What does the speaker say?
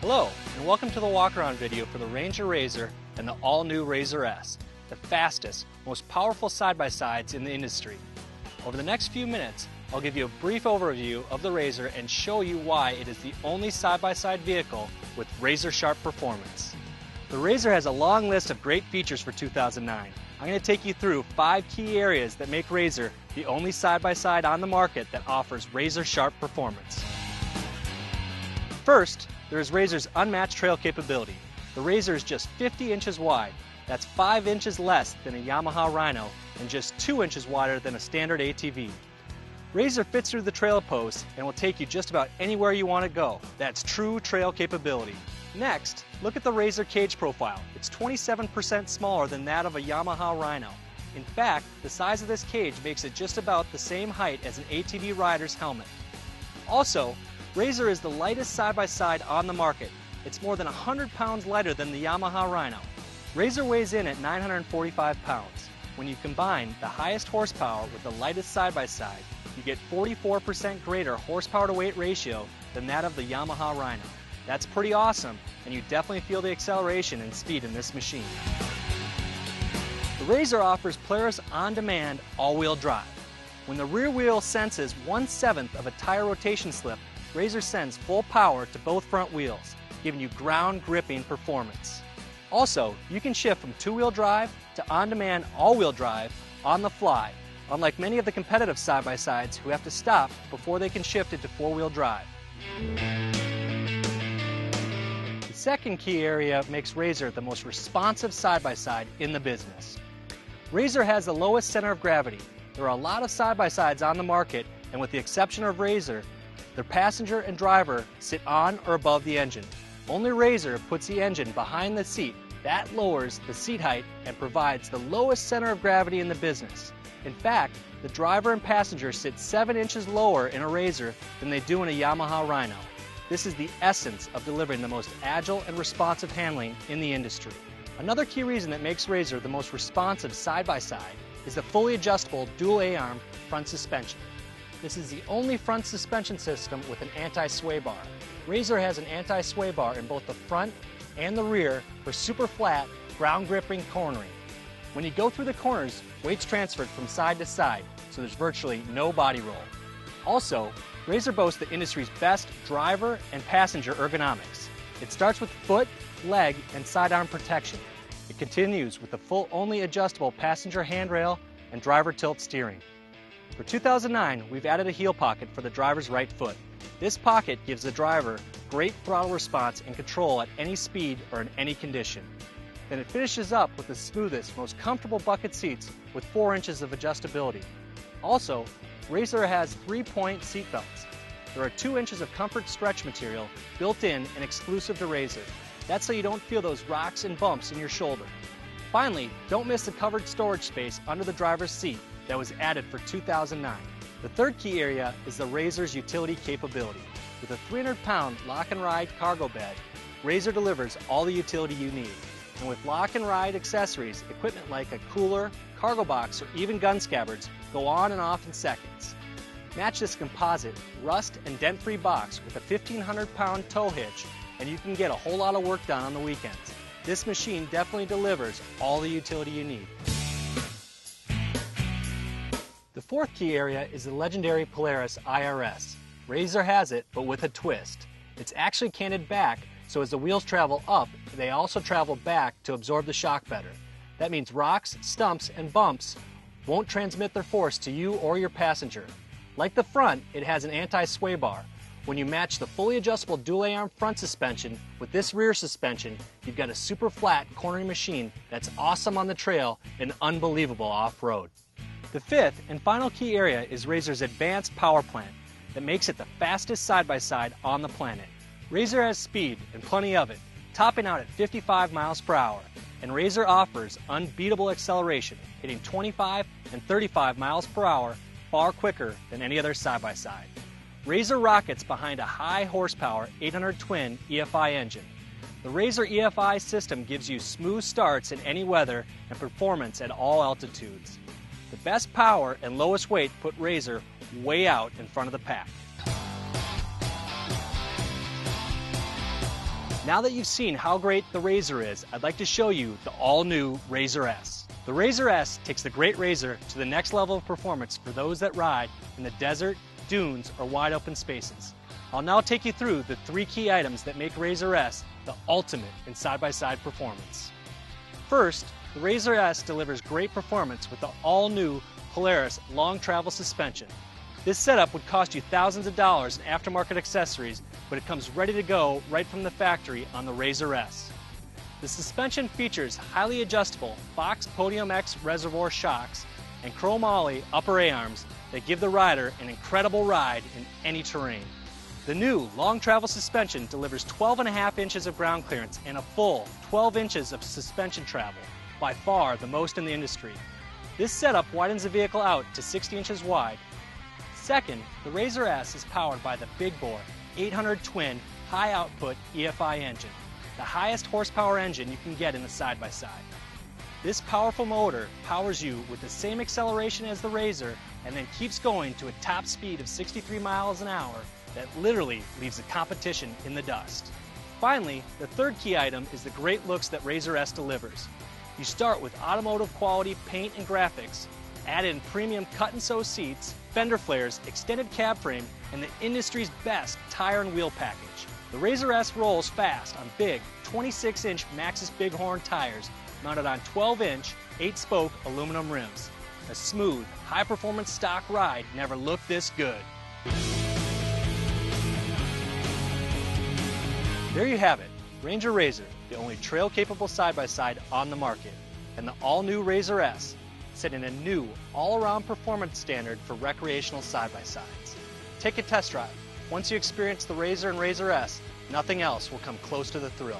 Hello, and welcome to the walk-around video for the Ranger RZR and the all-new RZR S, the fastest, most powerful side-by-sides in the industry. Over the next few minutes, I'll give you a brief overview of the RZR and show you why it is the only side-by-side vehicle with razor-sharp performance. The RZR has a long list of great features for 2009. I'm going to take you through 5 key areas that make RZR the only side-by-side on the market that offers razor-sharp performance. First, there is RZR's unmatched trail capability. The RZR is just 50 inches wide. That's 5 inches less than a Yamaha Rhino and just 2 inches wider than a standard ATV. RZR fits through the trail posts and will take you just about anywhere you want to go. That's true trail capability. Next, look at the RZR cage profile. It's 27% smaller than that of a Yamaha Rhino. In fact, the size of this cage makes it just about the same height as an ATV rider's helmet. Also, RZR is the lightest side-by-side on the market. It's more than 100 pounds lighter than the Yamaha Rhino. RZR weighs in at 945 pounds. When you combine the highest horsepower with the lightest side-by-side, you get 44% greater horsepower to weight ratio than that of the Yamaha Rhino. That's pretty awesome, and you definitely feel the acceleration and speed in this machine. The RZR offers Polaris on-demand all-wheel drive. When the rear wheel senses 1/7 of a tire rotation slip, RZR sends full power to both front wheels, giving you ground-gripping performance. Also, you can shift from two-wheel drive to on-demand all-wheel drive on the fly, unlike many of the competitive side-by-sides who have to stop before they can shift it to four-wheel drive. The second key area makes RZR the most responsive side-by-side in the business. RZR has the lowest center of gravity. There are a lot of side-by-sides on the market, and with the exception of RZR, the passenger and driver sit on or above the engine. Only RZR puts the engine behind the seat. That lowers the seat height and provides the lowest center of gravity in the business. In fact, the driver and passenger sit 7 inches lower in a RZR than they do in a Yamaha Rhino. This is the essence of delivering the most agile and responsive handling in the industry. Another key reason that makes RZR the most responsive side-by-side is the fully adjustable dual A-arm front suspension. This is the only front suspension system with an anti-sway bar. RZR has an anti-sway bar in both the front and the rear for super flat, ground-gripping cornering. When you go through the corners, weight's transferred from side to side, so there's virtually no body roll. Also, RZR boasts the industry's best driver and passenger ergonomics. It starts with foot, leg, and sidearm protection. It continues with the full only adjustable passenger handrail and driver tilt steering. For 2009, we've added a heel pocket for the driver's right foot. This pocket gives the driver great throttle response and control at any speed or in any condition. Then it finishes up with the smoothest, most comfortable bucket seats with 4 inches of adjustability. Also, RZR has 3-point seat belts. There are 2 inches of comfort stretch material built in and exclusive to RZR. That's so you don't feel those rocks and bumps in your shoulder. Finally, don't miss the covered storage space under the driver's seat that was added for 2009. The third key area is the RZR's utility capability. With a 300-pound lock-and-ride cargo bed, RZR delivers all the utility you need. And with lock-and-ride accessories, equipment like a cooler, cargo box, or even gun scabbards go on and off in seconds. Match this composite, rust and dent-free box with a 1,500-pound tow hitch, and you can get a whole lot of work done on the weekends. This machine definitely delivers all the utility you need. The fourth key area is the legendary Polaris IRS. RZR has it, but with a twist. It's actually canted back, so as the wheels travel up, they also travel back to absorb the shock better. That means rocks, stumps, and bumps won't transmit their force to you or your passenger. Like the front, it has an anti-sway bar. When you match the fully adjustable dual A-arm front suspension with this rear suspension, you've got a super flat cornering machine that's awesome on the trail and unbelievable off-road. The fifth and final key area is RZR's advanced power plant that makes it the fastest side-by-side on the planet. RZR has speed, and plenty of it, topping out at 55 miles per hour, and RZR offers unbeatable acceleration, hitting 25 and 35 miles per hour far quicker than any other side-by-side. RZR rockets behind a high horsepower 800 twin EFI engine. The RZR EFI system gives you smooth starts in any weather and performance at all altitudes. The best power and lowest weight put RZR way out in front of the pack. Now that you've seen how great the RZR is, I'd like to show you the all-new RZR S. The RZR S takes the great RZR to the next level of performance for those that ride in the desert, dunes, or wide open spaces. I'll now take you through the 3 key items that make RZR S the ultimate in side-by-side performance. First, the RZR S delivers great performance with the all-new Polaris long travel suspension. This setup would cost you thousands of dollars in aftermarket accessories, but it comes ready to go right from the factory on the RZR S. The suspension features highly adjustable Fox Podium X reservoir shocks and chromoly upper A-arms that give the rider an incredible ride in any terrain. The new long travel suspension delivers 12.5 inches of ground clearance and a full 12 inches of suspension travel, by far the most in the industry. This setup widens the vehicle out to 60 inches wide. Second, the RZR S is powered by the big bore 800 twin high output EFI engine, the highest horsepower engine you can get in a side-by-side. This powerful motor powers you with the same acceleration as the RZR and then keeps going to a top speed of 63 miles an hour that literally leaves the competition in the dust. Finally, the third key item is the great looks that RZR S delivers. You start with automotive quality paint and graphics, add in premium cut and sew seats, fender flares, extended cab frame, and the industry's best tire and wheel package. The RZR S rolls fast on big 26-inch Maxxis Bighorn tires mounted on 12-inch 8-spoke aluminum rims. A smooth, high-performance stock ride never looked this good. There you have it, Ranger RZR, the only trail-capable side-by-side on the market, and the all-new RZR S, setting a new, all-around performance standard for recreational side-by-sides. Take a test drive. Once you experience the RZR and RZR S, nothing else will come close to the thrill.